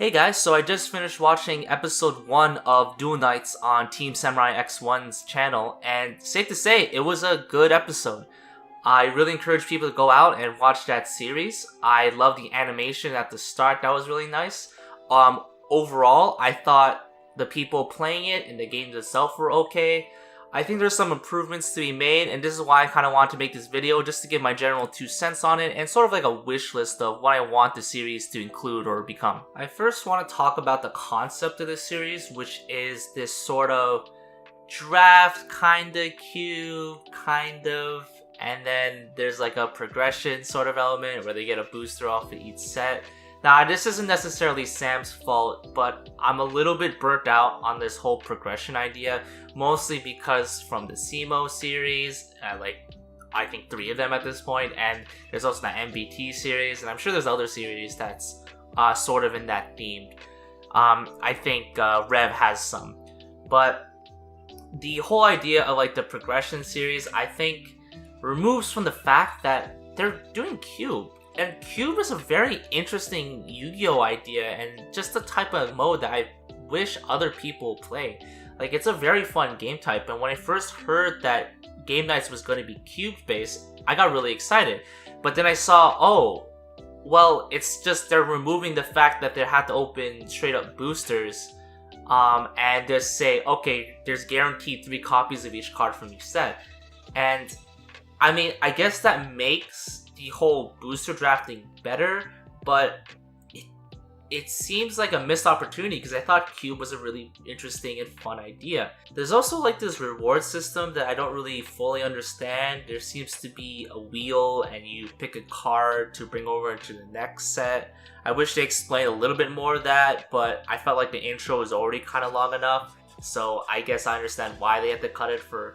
Hey guys, so I just finished watching episode 1 of Duel Nights on Team Samurai X1's channel, and safe to say, it was a good episode. I really encourage people to go out and watch that series. I love the animation at the start, that was really nice. Overall, I thought the people playing it and the games itself were okay. I think there's some improvements to be made, and this is why I kind of want to make this video, just to give my general 2 cents on it, and sort of like a wish list of what I want the series to include or become. I first want to talk about the concept of this series, which is this sort of draft, kinda cube, and then there's like a progression sort of element where they get a booster off of each set. Now, this isn't necessarily Sam's fault, but I'm a little bit burnt out on this whole progression idea, mostly because from the SEMO series, I think 3 of them at this point, and there's also the MBT series, and I'm sure there's other series that's sort of in that theme. I think Rev has some. But the whole idea of like the progression series, I think, removes from the fact that they're doing Cube. And Cube is a very interesting Yu-Gi-Oh idea, and just the type of mode that I wish other people play. Like, it's a very fun game type, and when I first heard that Game Nights was going to be Cube-based, I got really excited. But then I saw, oh, well, it's just they're removing the fact that they have to open straight-up boosters, and just say, okay, there's guaranteed 3 copies of each card from each set. And, I mean, I guess that makes the whole booster drafting better, but it seems like a missed opportunity because I thought Cube was a really interesting and fun idea. There's also like this reward system that I don't really fully understand. There seems to be a wheel and you pick a card to bring over into the next set. I wish they explained a little bit more of that, but I felt like the intro was already kind of long enough, so I guess I understand why they had to cut it for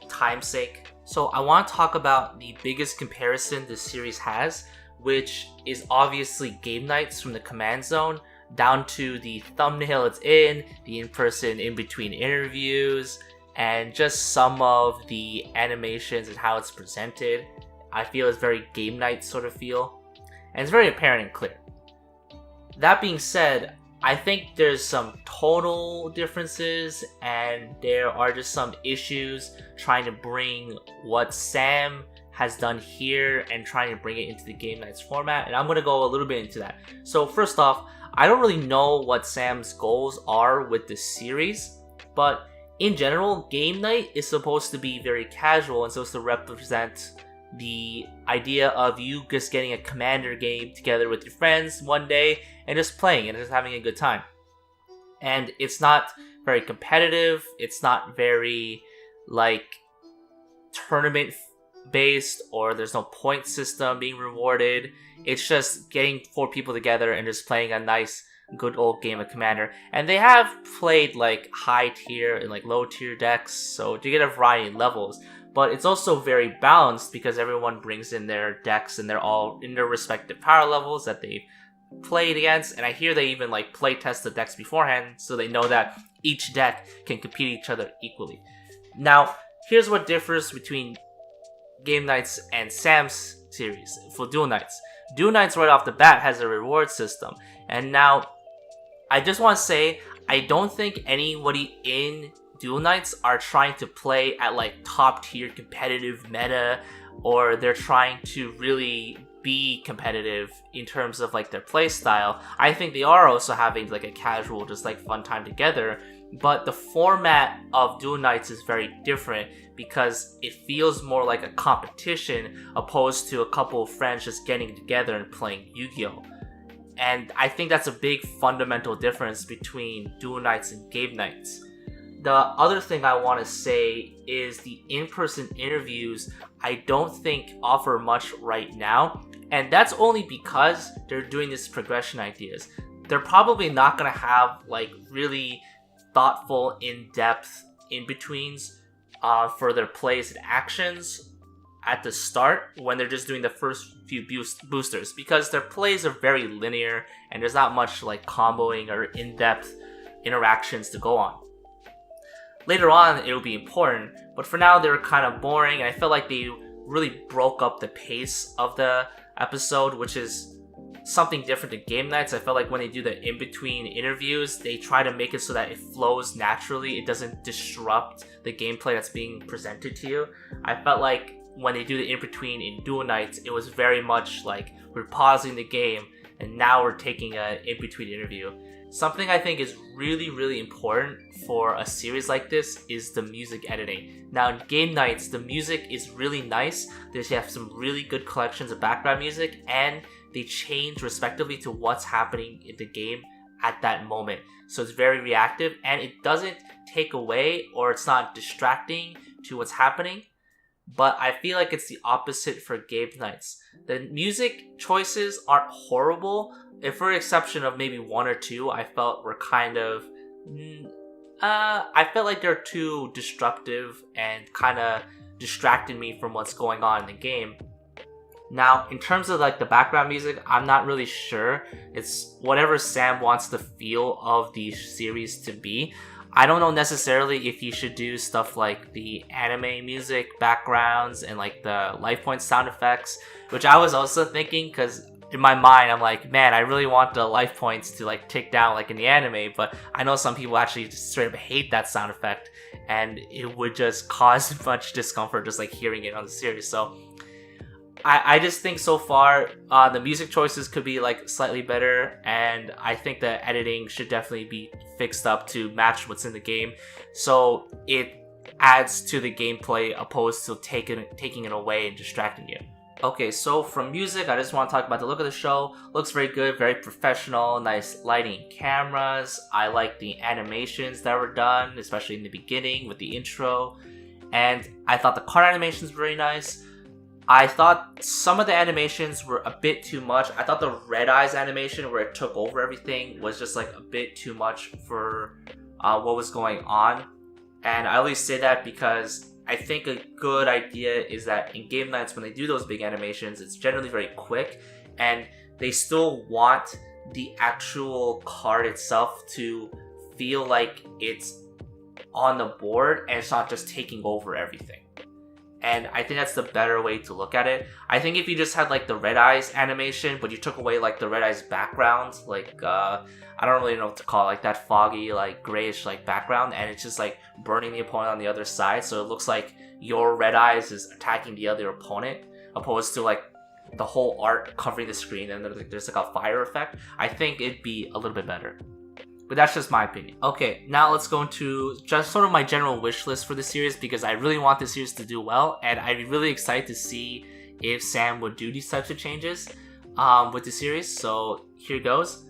time's sake. So I want to talk about the biggest comparison this series has, which is obviously Game Nights from the Command Zone, down to the thumbnail it's in, the in-person in-between interviews, and just some of the animations and how it's presented. I feel it's very Game Night sort of feel, and it's very apparent and clear. That being said, I think there's some tonal differences, and there are just some issues trying to bring what Sam has done here and trying to bring it into the Game Nights format, and I'm going to go a little bit into that. So first off, I don't really know what Sam's goals are with this series, but in general, Game Night is supposed to be very casual and supposed to represent the idea of you just getting a Commander game together with your friends one day and just playing and just having a good time. And it's not very competitive, it's not very like tournament based, or there's no point system being rewarded. It's just getting 4 people together and just playing a nice good old game of Commander. And they have played like high tier and like low tier decks, so you get a variety of levels. But it's also very balanced because everyone brings in their decks and they're all in their respective power levels that they've played against. And I hear they even like play test the decks beforehand so they know that each deck can compete each other equally. Now, here's what differs between Game Nights and Sam's series for Duel Nights. Duel Nights right off the bat has a reward system. And now, I just want to say, I don't think anybody in Duel Nights are trying to play at like top tier competitive meta, or they're trying to really be competitive in terms of like their play style. I think they are also having like a casual, just like fun time together, but the format of Duel Nights is very different because it feels more like a competition opposed to a couple of friends just getting together and playing Yu-Gi-Oh! And I think that's a big fundamental difference between Duel Nights and Game Nights. The other thing I want to say is the in-person interviews I don't think offer much right now, and that's only because they're doing this progression ideas. They're probably not going to have like really thoughtful, in-depth in-betweens for their plays and actions at the start when they're just doing the first few boosters, because their plays are very linear and there's not much like comboing or in-depth interactions to go on. Later on, it'll be important, but for now, they're kind of boring, and I feel like they really broke up the pace of the episode, which is something different to Game Nights. I felt like when they do the in-between interviews, they try to make it so that it flows naturally. It doesn't disrupt the gameplay that's being presented to you. I felt like when they do the in-between in Duel Nights, it was very much like we're pausing the game and now we're taking an in-between interview. Something I think is really, really important for a series like this is the music editing. Now in Game Nights, the music is really nice. They have some really good collections of background music, and they change respectively to what's happening in the game at that moment. So it's very reactive, and it doesn't take away or it's not distracting to what's happening. But I feel like it's the opposite for Game Nights. The music choices aren't horrible. If for exception of maybe one or two, I felt were kind of... I felt like they're too destructive and kind of distracted me from what's going on in the game. Now, in terms of like the background music, I'm not really sure. It's whatever Sam wants the feel of the series to be. I don't know necessarily if you should do stuff like the anime music backgrounds and like the life point sound effects, which I was also thinking, because in my mind I'm like, man, I really want the life points to like tick down like in the anime, but I know some people actually just straight up hate that sound effect, and it would just cause much discomfort just like hearing it on the series. So I just think so far the music choices could be like slightly better, and I think the editing should definitely be fixed up to match what's in the game, so it adds to the gameplay opposed to taking it away and distracting you. Okay, so from music, I just want to talk about the look of the show. Looks very good, very professional, nice lighting, cameras. I like the animations that were done, especially in the beginning with the intro, and I thought the card animations were very nice. I thought some of the animations were a bit too much. I thought the Red Eyes animation where it took over everything was just like a bit too much for what was going on. And I always say that because I think a good idea is that in Game Nights, when they do those big animations, it's generally very quick, and they still want the actual card itself to feel like it's on the board and it's not just taking over everything. And I think that's the better way to look at it. I think if you just had like the Red Eyes animation, but you took away like the Red Eyes background, like I don't really know what to call it, like that foggy, like grayish like background, and it's just like burning the opponent on the other side, so it looks like your Red Eyes is attacking the other opponent, opposed to like the whole art covering the screen and there's like a fire effect. I think it'd be a little bit better. But that's just my opinion. Okay, now let's go into just sort of my general wish list for the series, because I really want the series to do well, and I'd be really excited to see if Sam would do these types of changes with the series. So here goes.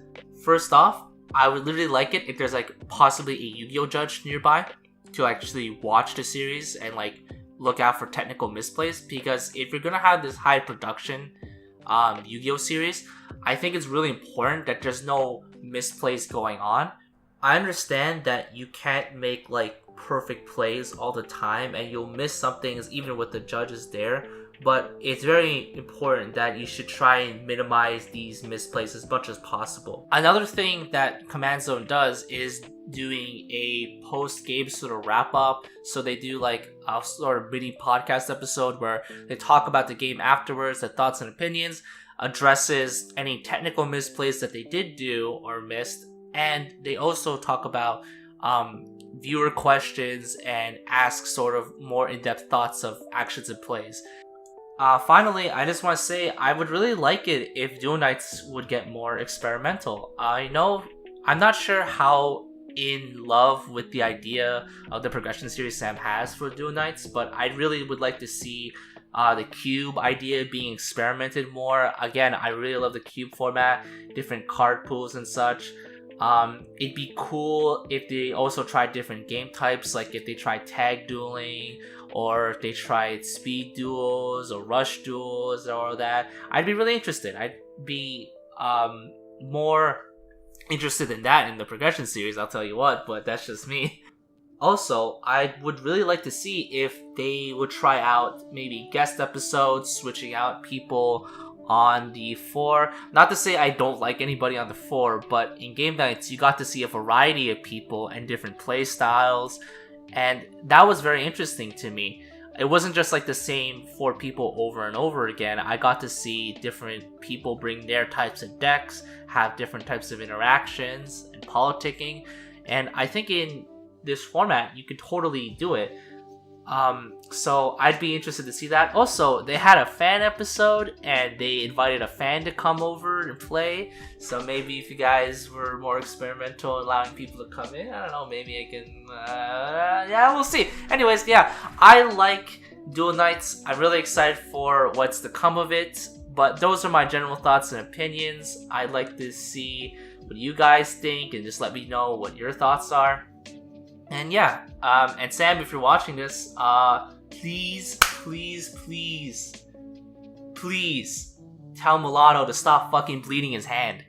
First off, I would literally like it if there's like possibly a Yu-Gi-Oh judge nearby to actually watch the series and like look out for technical misplays, because if you're gonna have this high production Yu-Gi-Oh series, I think it's really important that there's no misplays going on. I understand that you can't make like perfect plays all the time and you'll miss some things even with the judges there, but it's very important that you should try and minimize these misplays as much as possible. Another thing that Command Zone does is doing a post-game sort of wrap-up. So they do like a sort of mini podcast episode where they talk about the game afterwards, their thoughts and opinions, addresses any technical misplays that they did do or missed, and they also talk about viewer questions and ask sort of more in-depth thoughts of actions and plays. Finally, I just want to say I would really like it if Duel Nights would get more experimental. I'm not sure how in love with the idea of the progression series Sam has for Duel Nights, but I really would like to see the cube idea being experimented more. Again, I really love the cube format, different card pools and such. It'd be cool if they also tried different game types, like if they tried tag dueling, or if they tried speed duels or rush duels or all that. I'd be really interested. I'd be more interested in that in the progression series, I'll tell you what, but that's just me. Also, I would really like to see if they would try out maybe guest episodes, switching out people on the 4. Not to say I don't like anybody on the 4, but in Game Nights you got to see a variety of people and different play styles, and that was very interesting to me. it wasn't just like the same 4 people over and over again. I got to see different people bring their types of decks, have different types of interactions and politicking, and I think in this format you could totally do it. So I'd be interested to see that. Also, they had a fan episode and they invited a fan to come over and play. So maybe if you guys were more experimental, allowing people to come in, I don't know, maybe I can, yeah, we'll see. Anyways, yeah, I like Duel Nights. I'm really excited for what's to come of it. But those are my general thoughts and opinions. I'd like to see what you guys think and just let me know what your thoughts are. And yeah, and Sam, if you're watching this, please tell Milano to stop fucking bleeding his hand.